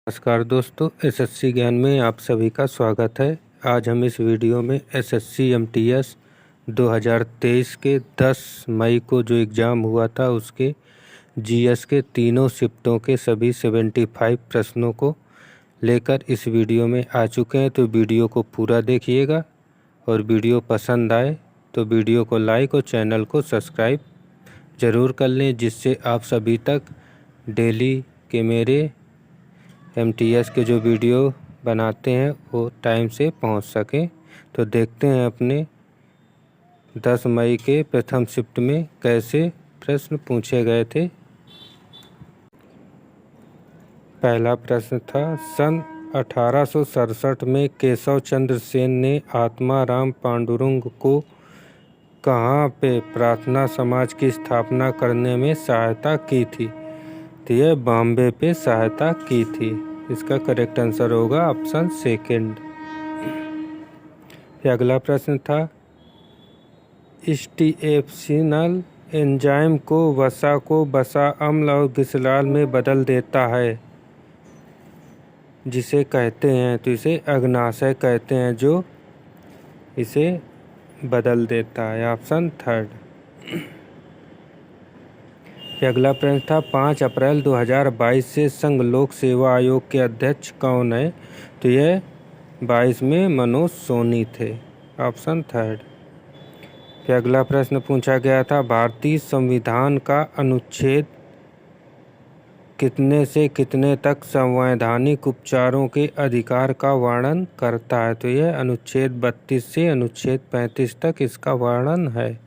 नमस्कार दोस्तों, एसएससी ज्ञान में आप सभी का स्वागत है। आज हम इस वीडियो में एसएससी एमटीएस 2023 के 10 मई को जो एग्ज़ाम हुआ था उसके जीएस के तीनों शिफ्टों के सभी 75 प्रश्नों को लेकर इस वीडियो में आ चुके हैं। तो वीडियो को पूरा देखिएगा और वीडियो पसंद आए तो वीडियो को लाइक और चैनल को सब्सक्राइब ज़रूर कर लें, जिससे आप सभी तक डेली के मेरे एमटीएस के जो वीडियो बनाते हैं वो टाइम से पहुंच सकें। तो देखते हैं अपने 10 मई के प्रथम शिफ्ट में कैसे प्रश्न पूछे गए थे। पहला प्रश्न था, सन 1867 में केशव चंद्र सेन ने आत्माराम पांडुरंग को कहाँ पे प्रार्थना समाज की स्थापना करने में सहायता की थी? तो यह बॉम्बे पे सहायता की थी। इसका करेक्ट आंसर होगा ऑप्शन सेकंड। अगला प्रश्न था, स्टीएप्सिनल एंजाइम को वसा अम्ल और ग्लिसरॉल में बदल देता है, जिसे कहते हैं, तो इसे अग्नाशय कहते हैं जो इसे बदल देता है। Option third. अगला प्रश्न था, 5 अप्रैल 2022 से संघ लोक सेवा आयोग के अध्यक्ष कौन है? तो यह 22 में मनोज सोनी थे। Option third. अगला प्रश्न पूछा गया था, भारतीय संविधान का अनुच्छेद कितने से कितने तक संवैधानिक उपचारों के अधिकार का वर्णन करता है? तो यह अनुच्छेद 32 से अनुच्छेद 35 तक इसका वर्णन है।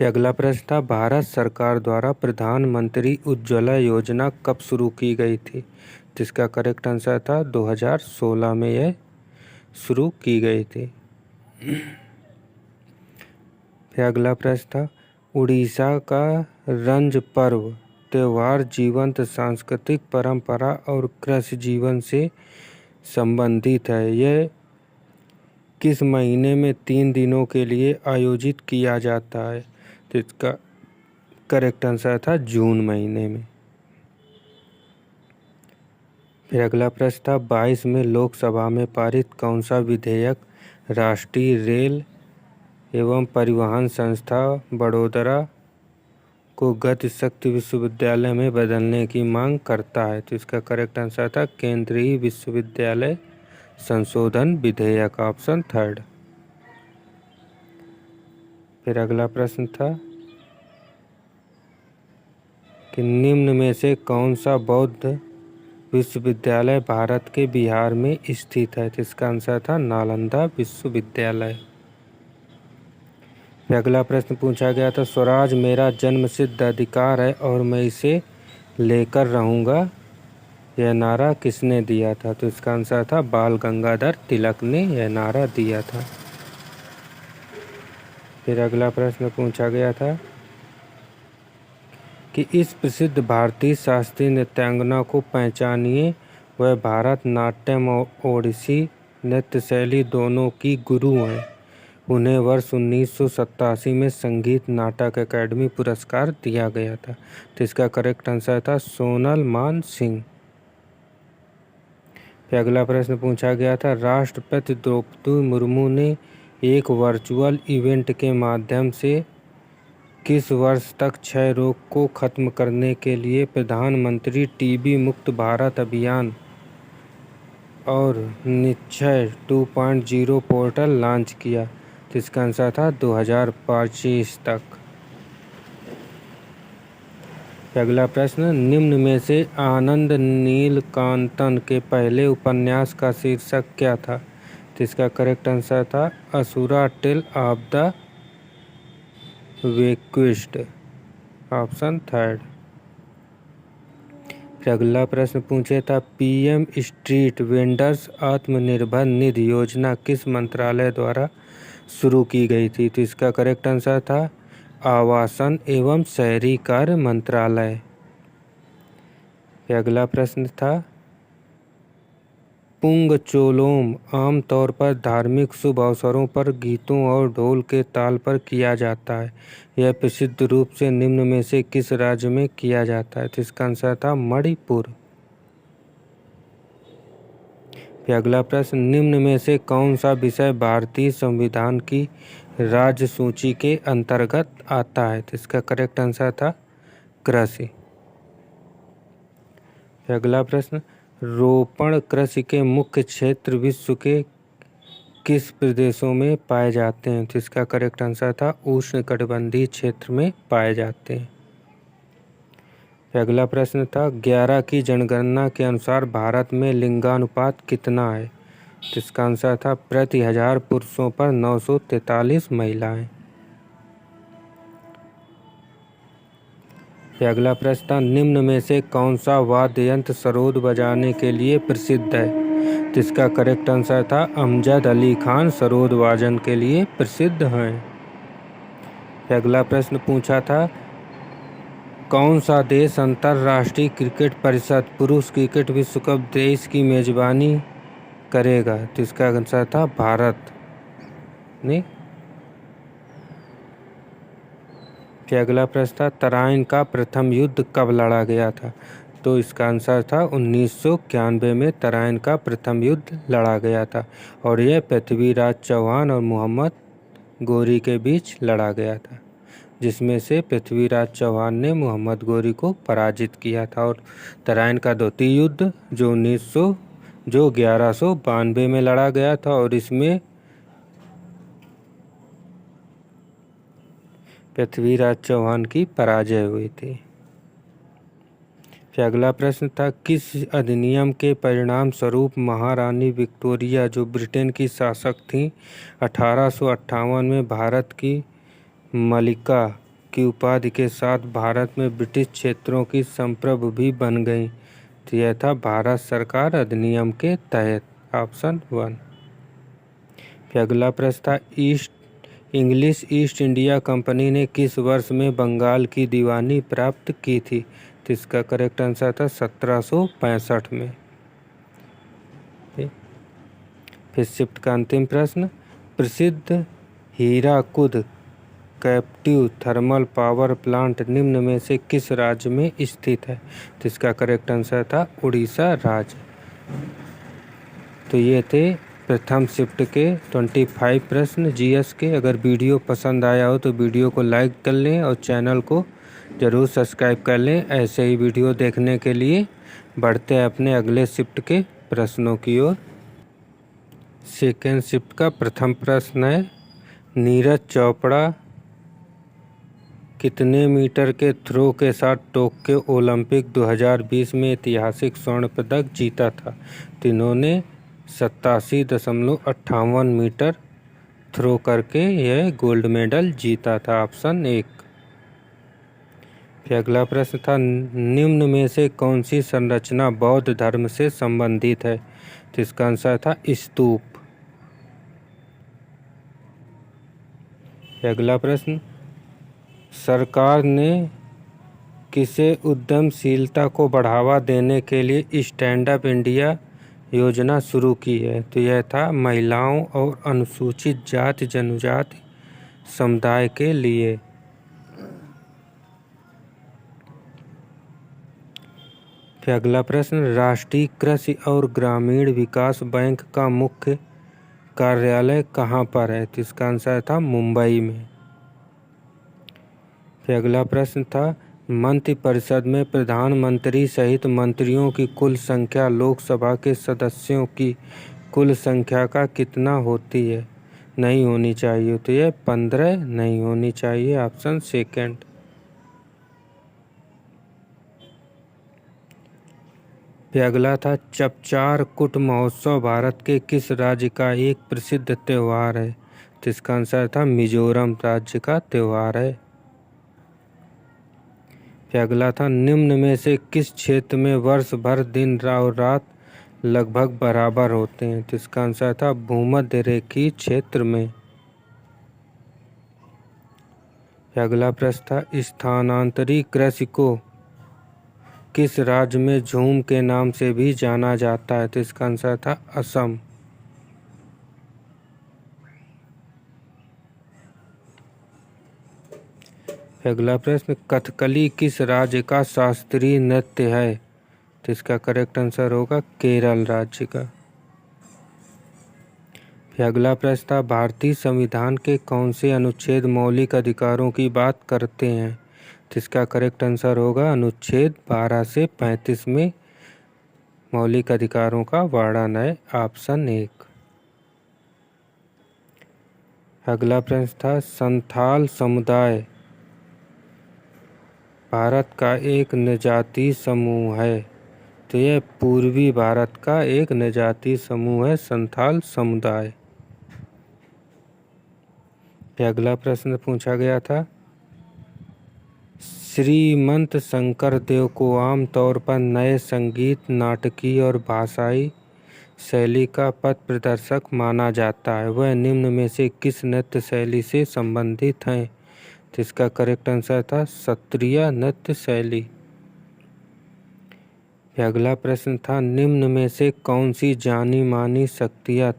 अगला प्रश्न था, भारत सरकार द्वारा प्रधानमंत्री उज्ज्वला योजना कब शुरू की गई थी? जिसका करेक्ट आंसर था 2016 में यह शुरू की गई थी। अगला प्रश्न था, उड़ीसा का रंज पर्व त्योहार जीवंत सांस्कृतिक परंपरा और कृषि जीवन से संबंधित है। यह किस महीने में 3 दिनों के लिए आयोजित किया जाता है? तो इसका करेक्ट आंसर था जून महीने में। फिर अगला प्रश्न था, 22 में लोकसभा में पारित कौन सा विधेयक राष्ट्रीय रेल एवं परिवहन संस्था बड़ोदरा को गति शक्ति विश्वविद्यालय में बदलने की मांग करता है? तो इसका करेक्ट आंसर था केंद्रीय विश्वविद्यालय संशोधन विधेयक। Option third. फिर अगला प्रश्न था कि निम्न में से कौन सा बौद्ध विश्वविद्यालय भारत के बिहार में स्थित है? तो इसका आंसर था नालंदा विश्वविद्यालय। अगला प्रश्न पूछा गया था, स्वराज मेरा जन्मसिद्ध अधिकार है और मैं इसे लेकर रहूँगा, यह नारा किसने दिया था? तो इसका आंसर था बाल गंगाधर तिलक ने यह नारा दिया था। फिर अगला प्रश्न पूछा गया था कि इस प्रसिद्ध भारतीय शास्त्रीय नृत्यांगना को पहचानिए, वह भारतनाट्यम और ओडिसी नृत्य शैली दोनों की गुरु हैं। उन्हें वर्ष 1987 में संगीत नाटक अकादमी पुरस्कार दिया गया था। तो इसका करेक्ट आंसर था सोनल मान सिंह। अगला प्रश्न पूछा गया था, राष्ट्रपति द्रौपदी मुर्मू ने एक वर्चुअल इवेंट के माध्यम से किस वर्ष तक क्षय रोग को खत्म करने के लिए प्रधानमंत्री टीबी मुक्त भारत अभियान और निश्चय 2.0 पोर्टल लॉन्च किया? तो इसका आंसर था 2025 तक। अगला प्रश्न, निम्न में से आनंद नीलकांतन के पहले उपन्यास का शीर्षक क्या था? तो इसका करेक्ट आंसर था Asura tale of the vanquished. Option third. अगला प्रश्न पूछे था, PM street vendors Atmanirbhar Nidhi योजना किस मंत्रालय द्वारा शुरू की गई थी? तो इसका करेक्ट आंसर था आवासन एवं शहरी कार्य मंत्रालय। अगला प्रश्न था, पुंगचोलोम आमतौर पर धार्मिक शुभ अवसरों पर गीतों और ढोल के ताल पर किया जाता है। यह प्रसिद्ध रूप से निम्न में से किस राज्य में किया जाता है? तो इसका आंसर था मणिपुर। अगला प्रश्न, निम्न में से कौन सा विषय भारतीय संविधान की राज्य सूची के अंतर्गत आता है? तो इसका करेक्ट आंसर था कृषि। अगला प्रश्न, रोपण कृषि के मुख्य क्षेत्र विश्व के किस प्रदेशों में पाए जाते हैं? तो इसका करेक्ट आंसर था उष्णकटिबंधीय क्षेत्र में पाए जाते हैं। अगला प्रश्न था 11 की जनगणना के अनुसार भारत में लिंगानुपात कितना है? तो इसका आंसर था प्रति 1000 पुरुषों पर 943 महिलाएं। अगला प्रश्न था निम्न में से कौन सा वाद्य यंत्र सरोद बजाने के लिए प्रसिद्ध है? तो इसका करेक्ट आंसर था अमजद अली खान सरोद वादन के लिए प्रसिद्ध हैं। अगला प्रश्न पूछा था कौन सा देश अंतर्राष्ट्रीय क्रिकेट परिषद पुरुष क्रिकेट विश्व कप 23 की मेजबानी करेगा? तो इसका आंसर था भारत ने। अगला प्रश्न था तराइन का प्रथम युद्ध कब लड़ा गया था? तो इसका आंसर था 1991 में तराइन का प्रथम युद्ध लड़ा गया था और यह पृथ्वीराज चौहान और मोहम्मद गोरी के बीच लड़ा गया था, जिसमें से पृथ्वीराज चौहान ने मोहम्मद गोरी को पराजित किया था। और तराइन का द्वितीय युद्ध जो 1192 में लड़ा गया था और इसमें पृथ्वीराज चौहान की पराजय हुई थी। फिर अगला प्रश्न था किस अधिनियम के परिणाम स्वरूप महारानी विक्टोरिया जो ब्रिटेन की शासक थीं 1858 में भारत की मलिका की उपाधि के साथ भारत में ब्रिटिश क्षेत्रों की संप्रभु भी बन गईं? तो यह था भारत सरकार अधिनियम के तहत, ऑप्शन 1। फिर अगला प्रश्न था इंग्लिश ईस्ट इंडिया कंपनी ने किस वर्ष में बंगाल की दीवानी प्राप्त की थी? तो इसका करेक्ट आंसर था 1765 में। फिर शिफ्ट का अंतिम प्रश्न, प्रसिद्ध Hirakud captive thermal power plant निम्न में से किस राज्य में स्थित है? तो इसका करेक्ट आंसर था उड़ीसा राज्य। तो ये थे प्रथम शिफ्ट के 25 प्रश्न जीएस के। अगर वीडियो पसंद आया हो तो वीडियो को लाइक कर लें और चैनल को ज़रूर सब्सक्राइब कर लें। ऐसे ही वीडियो देखने के लिए बढ़ते हैं अपने अगले शिफ्ट के प्रश्नों की ओर। सेकेंड शिफ्ट का प्रथम प्रश्न है नीरज चोपड़ा कितने मीटर के थ्रो के साथ टोक्यो ओलंपिक 2020 में ऐतिहासिक स्वर्ण पदक जीता था? तो इन्होंने 87.58 मीटर थ्रो करके यह गोल्ड मेडल जीता था, ऑप्शन 1। फिर अगला प्रश्न था निम्न में से कौन सी संरचना बौद्ध धर्म से संबंधित है? तो इसका आंसर था स्तूप। अगला प्रश्न, सरकार ने किसे उद्यमशीलता को बढ़ावा देने के लिए स्टैंड अप इंडिया योजना शुरू की है? तो यह था महिलाओं और अनुसूचित जाति जनजाति समुदाय के लिए। फिर अगला प्रश्न, राष्ट्रीय कृषि और ग्रामीण विकास बैंक का मुख्य कार्यालय कहाँ पर है? तो इसका आंसर था मुंबई में। फिर अगला प्रश्न था मंत्रिपरिषद में प्रधानमंत्री सहित मंत्रियों की कुल संख्या लोकसभा के सदस्यों की कुल संख्या का कितना होती है? नहीं होनी चाहिए, तो यह 15 नहीं होनी चाहिए, ऑप्शन 2। फिर अगला था चपचार कुट महोत्सव भारत के किस राज्य का एक प्रसिद्ध त्यौहार है? तो इसका आंसर था मिजोरम राज्य का त्यौहार है। फिर अगला था निम्न में से किस क्षेत्र में वर्ष भर दिन और रात लगभग बराबर होते हैं? तो इसका आंसर था भूमध्य रेखीय क्षेत्र में। फिर अगला प्रश्न था स्थानांतरी कृषि को किस राज्य में झूम के नाम से भी जाना जाता है? तो इसका आंसर था असम। अगला प्रश्न, कथकली किस राज्य का शास्त्रीय नृत्य है? तो इसका करेक्ट आंसर होगा केरल राज्य का। फिर अगला प्रश्न था, भारतीय संविधान के कौन से अनुच्छेद मौलिक अधिकारों की बात करते हैं? तो इसका करेक्ट आंसर होगा अनुच्छेद 12 से 35 में मौलिक अधिकारों का वर्णन है, ऑप्शन 1। अगला प्रश्न था, संथाल समुदाय भारत का एक जनजातीय समूह है। तो यह पूर्वी भारत का एक जनजातीय समूह है, संथाल समुदाय। अगला प्रश्न पूछा गया था, श्रीमंत शंकरदेव को आमतौर पर नए संगीत, नाटकीय और भाषाई शैली का पथ प्रदर्शक माना जाता है। वह निम्न में से किस नृत्य शैली से संबंधित हैं? तो इसका करेक्ट आंसर था शास्त्रीय नृत्य शैली। अगला प्रश्न था, निम्न में से कौन सी जानी मानी शख्सियत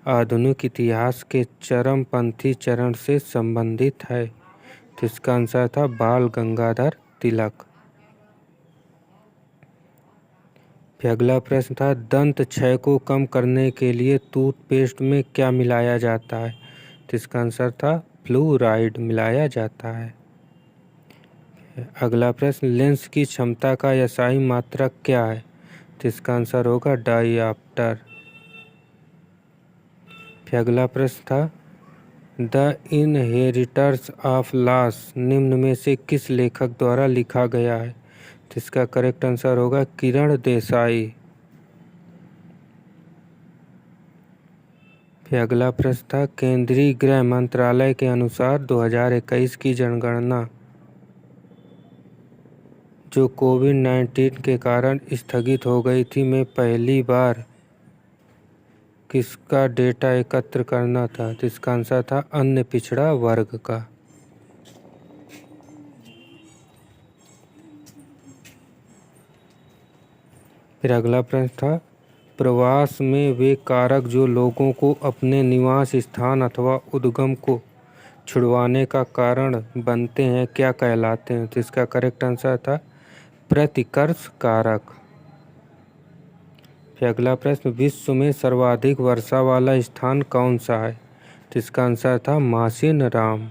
आधुनिक इतिहास के चरमपंथी चरण से संबंधित है? तो इसका आंसर था बाल गंगाधर तिलक। अगला प्रश्न था, दंत क्षय को कम करने के लिए टूथपेस्ट में क्या मिलाया जाता है? तो इसका आंसर था फ्लूराइड मिलाया जाता है। अगला प्रश्न, लेंस की क्षमता का एसआई मात्रक क्या है? तो इसका आंसर होगा डायऑप्टर। अगला प्रश्न था, द इनहेरिटर्स ऑफ लॉस निम्न में से किस लेखक द्वारा लिखा गया है? तो इसका करेक्ट आंसर होगा किरण देसाई। फिर अगला प्रश्न था, केंद्रीय गृह मंत्रालय के अनुसार 2021 की जनगणना जो कोविड-19 के कारण स्थगित हो गई थी में पहली बार किसका डेटा एकत्र करना था? तो इसका आंसर था अन्य पिछड़ा वर्ग का। फिर अगला प्रश्न था, प्रवास में वे कारक जो लोगों को अपने निवास स्थान अथवा उद्गम को छुड़वाने का कारण बनते हैं क्या कहलाते हैं? तो इसका करेक्ट आंसर था प्रतिकर्ष कारक। फिर अगला प्रश्न, विश्व में सर्वाधिक वर्षा वाला स्थान कौन सा है? तो इसका आंसर था मासिनराम।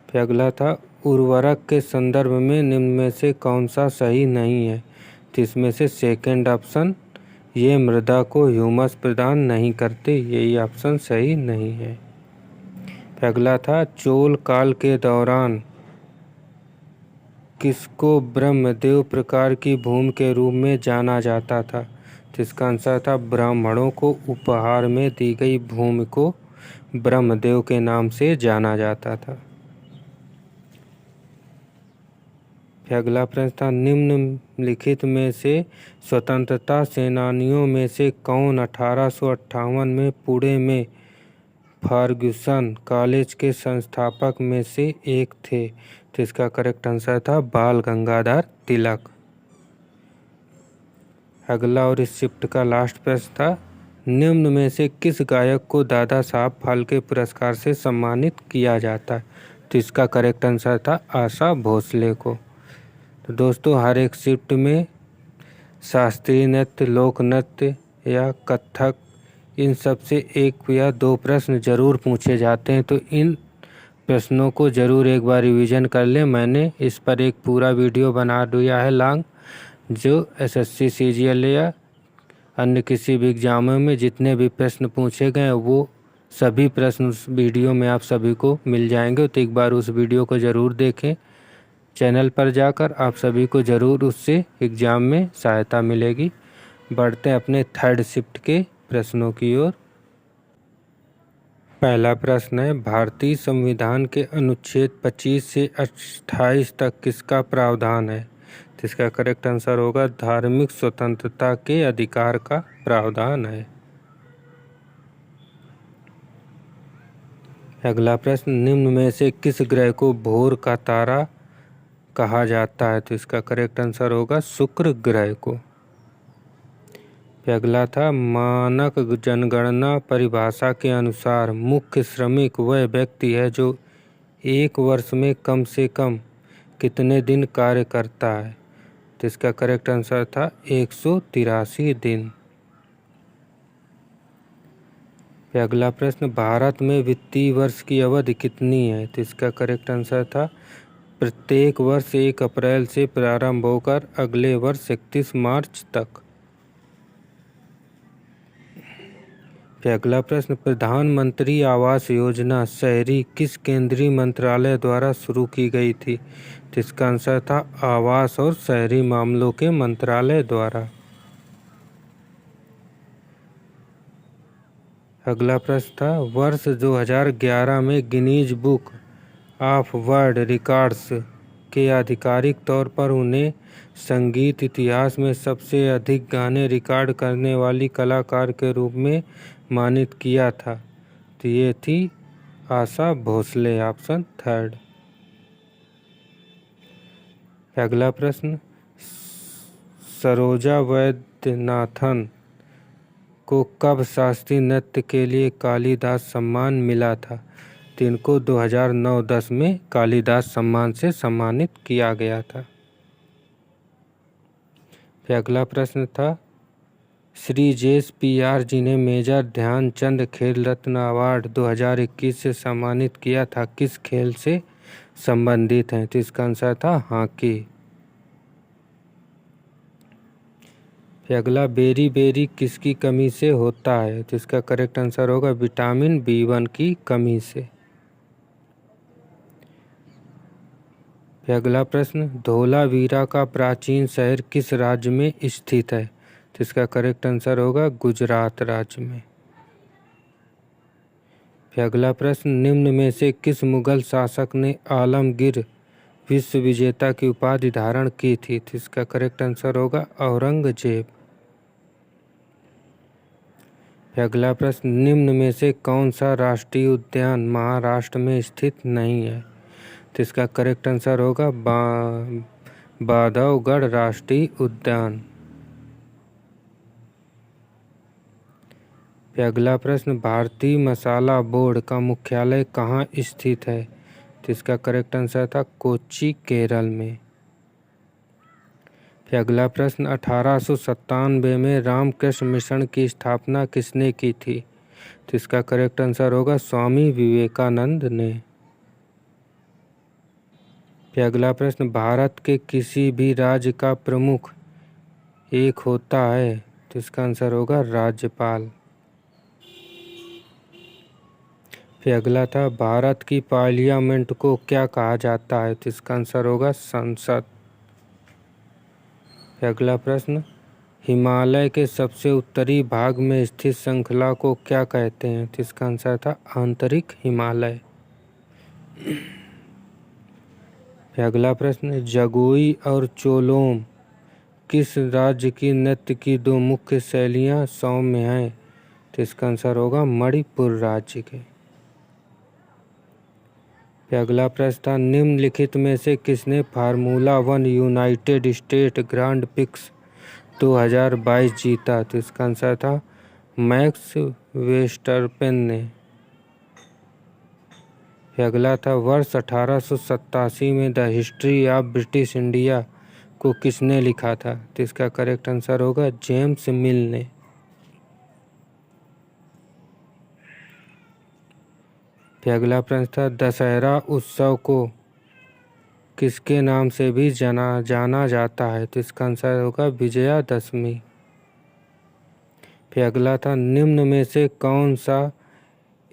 फिर अगला था, उर्वरक के संदर्भ में निम्न में से कौन सा सही नहीं है? तो इसमें से सेकंड ऑप्शन, ये मृदा को ह्यूमस प्रदान नहीं करते, यही ऑप्शन सही नहीं है। फिर अगला था, चोल काल के दौरान किसको ब्रह्मदेव प्रकार की भूमि के रूप में जाना जाता था? तो इसका आंसर था ब्राह्मणों को उपहार में दी गई भूमि को ब्रह्मदेव के नाम से जाना जाता था। फिर अगला प्रश्न था, निम्नलिखित में से स्वतंत्रता सेनानियों में से कौन 1858 में पुणे में फर्ग्यूसन कॉलेज के संस्थापक में से एक थे? तो इसका करेक्ट आंसर था बाल गंगाधर तिलक। अगला और इस शिफ्ट का लास्ट प्रश्न था, निम्न में से किस गायक को दादा साहब फाल्के पुरस्कार से सम्मानित किया जाता है? तो इसका करेक्ट आंसर था आशा भोसले को। तो दोस्तों, हर एक शिफ्ट में शास्त्रीय नृत्य, लोक नृत्य या कथक, इन सब से एक या दो प्रश्न जरूर पूछे जाते हैं। तो इन प्रश्नों को ज़रूर एक बार रिवीजन कर लें। मैंने इस पर एक पूरा वीडियो बना दिया है लॉन्ग, जो एसएससी सीजीएल या अन्य किसी भी एग्जामों में जितने भी प्रश्न पूछे गए वो सभी प्रश्न उस वीडियो में आप सभी को मिल जाएंगे। तो एक बार उस वीडियो को ज़रूर देखें। चैनल पर जाकर आप सभी को ज़रूर उससे एग्ज़ाम में सहायता मिलेगी। बढ़ते हैं अपने थर्ड शिफ्ट के प्रश्नों की ओर। पहला प्रश्न है, भारतीय संविधान के अनुच्छेद 25 से 28 तक किसका प्रावधान है? तो इसका करेक्ट आंसर होगा धार्मिक स्वतंत्रता के अधिकार का प्रावधान है। अगला प्रश्न, निम्न में से किस ग्रह को भोर का तारा कहा जाता है? तो इसका करेक्ट आंसर होगा शुक्र ग्रह को। फिर अगला था मानक जनगणना परिभाषा के अनुसार मुख्य श्रमिक वह व्यक्ति है जो एक वर्ष में कम से कम कितने दिन कार्य करता है? तो इसका करेक्ट आंसर था 183 दिन। फिर अगला प्रश्न भारत में वित्तीय वर्ष की अवधि कितनी है? तो इसका करेक्ट आंसर था प्रत्येक वर्ष 1 अप्रैल से प्रारंभ होकर अगले वर्ष 31 मार्च तक। फिर अगला प्रश्न प्रधानमंत्री आवास योजना शहरी किस केंद्रीय मंत्रालय द्वारा शुरू की गई थी? तो इसका आंसर था आवास और शहरी मामलों के मंत्रालय द्वारा। अगला प्रश्न था वर्ष 2011 में Guinness book of world records के आधिकारिक तौर पर उन्हें संगीत इतिहास में सबसे अधिक गाने रिकॉर्ड करने वाली कलाकार के रूप में मानित किया था। तो ये थी आशा भोसले, ऑप्शन 3। अगला प्रश्न सरोजा वैद्यनाथन को कब शास्त्रीय नृत्य के लिए कालिदास सम्मान मिला था? तो इनको 2009-10 में कालिदास सम्मान से सम्मानित किया गया था। फिर अगला प्रश्न था श्री JSPR जिन्हें मेजर ध्यानचंद खेल रत्न अवार्ड 2021 से सम्मानित किया था किस खेल से संबंधित हैं? तो इसका आंसर था हॉकी। फिर अगला बेरी बेरी किसकी कमी से होता है? तो इसका करेक्ट आंसर होगा विटामिन B1 की कमी से। फिर अगला प्रश्न धोलावीरा का प्राचीन शहर किस राज्य में स्थित है? तो इसका करेक्ट आंसर होगा गुजरात राज्य में। फिर अगला प्रश्न निम्न में से किस मुगल शासक ने आलमगीर विश्व विजेता की उपाधि धारण की थी? तो इसका करेक्ट आंसर होगा औरंगजेब। फिर अगला प्रश्न निम्न में से कौन सा राष्ट्रीय उद्यान महाराष्ट्र में स्थित नहीं है? तो इसका करेक्ट आंसर होगा बांधवगढ़ राष्ट्रीय उद्यान। फिर अगला प्रश्न भारतीय मसाला बोर्ड का मुख्यालय कहाँ स्थित है? तो इसका करेक्ट आंसर था कोच्चि, केरल में। फिर अगला प्रश्न 1897 में रामकृष्ण मिशन की स्थापना किसने की थी? तो इसका करेक्ट आंसर होगा स्वामी विवेकानंद ने। फिर अगला प्रश्न भारत के किसी भी राज्य का प्रमुख एक होता है? तो इसका आंसर होगा राज्यपाल। फिर अगला था भारत की पार्लियामेंट को क्या कहा जाता है? तो इसका आंसर होगा संसद। फिर अगला प्रश्न हिमालय के सबसे उत्तरी भाग में स्थित श्रृंखला को क्या कहते हैं? तो इसका आंसर था आंतरिक हिमालय। फिर अगला प्रश्न जगोई और चोलोम किस राज्य की नृत्य की 2 मुख्य शैलियाँ सौम्य हैं? तो इसका आंसर होगा मणिपुर राज्य के। फिर अगला प्रश्न था निम्नलिखित में से किसने formula 1 United state grand prix 2022 जीता? तो इसका आंसर था मैक्स वेस्टरपेन ने। फिर अगला था वर्ष 1887 में the history of British India को किसने लिखा था? तो इसका करेक्ट आंसर होगा जेम्स मिल ने। फिर अगला प्रश्न था दशहरा उत्सव को किसके नाम से भी जाना जाता है? तो इसका आंसर होगा विजयादशमी। फिर अगला था निम्न में से कौन सा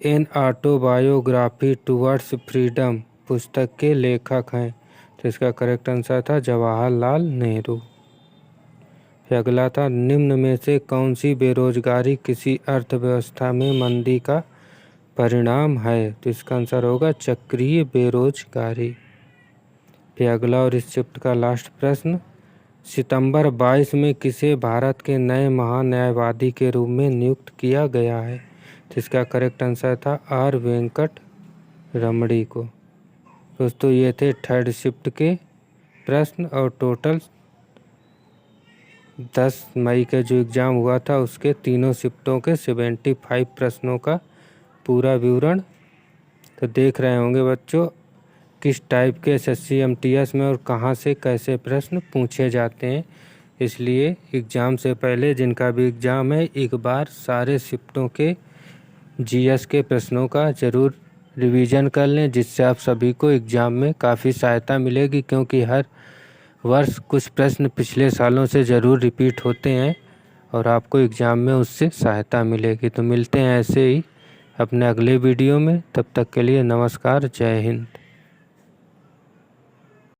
एन ऑटोबायोग्राफी टुवर्ड्स फ्रीडम पुस्तक के लेखक हैं? तो इसका करेक्ट आंसर था जवाहरलाल नेहरू। फिर अगला था निम्न में से कौन सी बेरोजगारी किसी अर्थव्यवस्था में मंदी का परिणाम है? तो इसका आंसर होगा चक्रीय बेरोजगारी। फिर अगला और इस चैप्टर का लास्ट प्रश्न सितंबर 22 में किसे भारत के नए महान्यायवादी के रूप में नियुक्त किया गया है? तो इसका करेक्ट आंसर था आर वेंकट रमणी को। दोस्तों ये थे थर्ड शिफ्ट के प्रश्न और टोटल 10 मई का जो एग्ज़ाम हुआ था उसके तीनों शिफ्टों के 75 प्रश्नों का पूरा विवरण। तो देख रहे होंगे बच्चों किस टाइप के एसएससी एमटीएस में और कहाँ से कैसे प्रश्न पूछे जाते हैं। इसलिए एग्ज़ाम से पहले जिनका भी एग्ज़ाम है एक बार सारे शिफ्टों के जीएस के प्रश्नों का ज़रूर रिवीजन कर लें, जिससे आप सभी को एग्ज़ाम में काफ़ी सहायता मिलेगी, क्योंकि हर वर्ष कुछ प्रश्न पिछले सालों से ज़रूर रिपीट होते हैं और आपको एग्ज़ाम में उससे सहायता मिलेगी। तो मिलते हैं ऐसे ही अपने अगले वीडियो में, तब तक के लिए नमस्कार, जय हिंद।